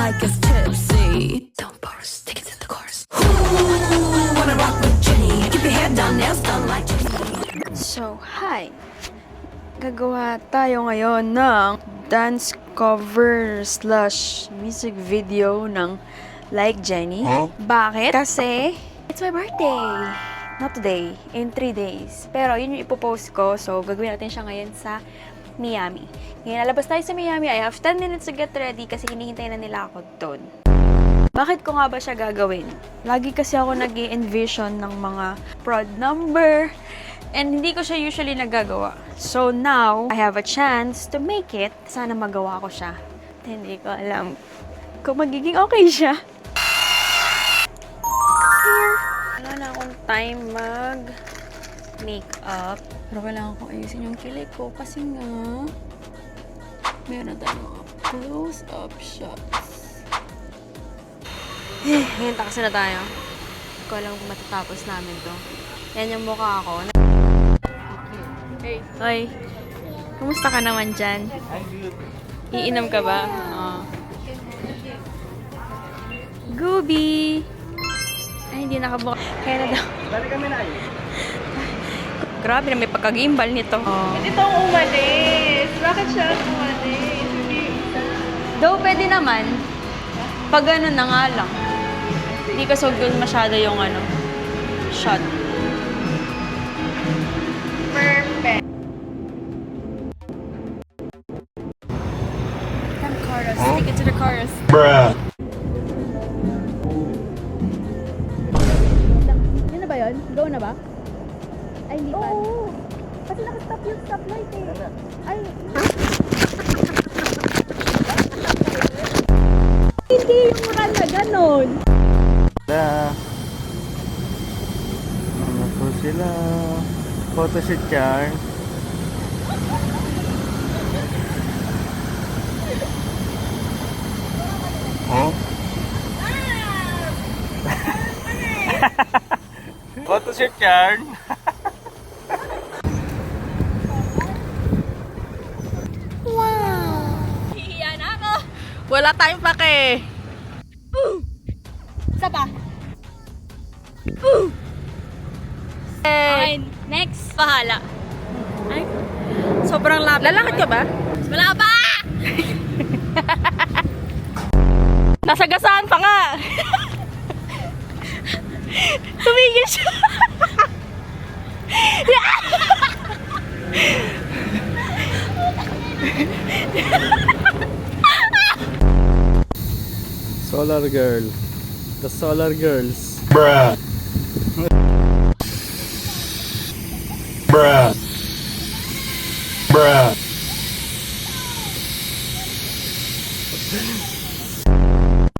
like us tipsy. Don't burst, take it to the chorus. Ooh, wanna rock with Jenny. Keep your head down, nails done like Jenny. So, hi! Gagawa tayo ngayon ng dance cover slash music video ng Like Jenny. Huh? Bakit? Kasi it's my birthday! Not today, in 3 days. Pero yun yung ipopost ko, so gagawin natin siya ngayon sa Miami. Ngayon, lalabas tayo sa Miami. I have 10 minutes to get ready kasi hinihintay na nila ako doon. Bakit ko nga ba siya gagawin? Lagi kasi ako nag-i-envision ng mga prod number and hindi ko siya usually nagagawa. So now, I have a chance to make it. Sana magawa ko siya. Hindi ko alam kung magiging okay siya. Wala na akong time mag-makeup. Pero kailangan kong ayusin yung kilay ko kasi nga meron tayong close-up shots. Hinta kasi na tayo. Hindi ko alam kung matatapos namin to. Yan yung mukha ko. Hey. Hoy. Kumusta ka naman dyan? Iinom ka ba? Oo. Gooby! Ay, hindi nakabuka. Kaya na daw. Dali kami na ay. Grabe na may pagkagimbal nito. Hindi to umalis. Bakit siya umalis? Though, pwede naman. Pag ano na nga lang. Hindi ka so good masyado yung ano, shot. Perfect. Come chorus. Take it to the chorus. Bruh. Yun na ba yun? Go na ba? Ay, hindi pa. Oo. Kasi nakastop yung stoplight eh. Ay. Hindi yung run na ganon. Ano po sila? Photoshoot yan. Huh? Photoshoot yan. Hihiya na ako. Wala tayong pake. Isa pa. Okay, next. Pahala. Ay, sobrang lapit. Lalakad ka ba? Wala pa! Nasagasaan pa nga. Tumigil siya. Solar Girl. The Solar Girls. Bruh. Bruh. Bruh.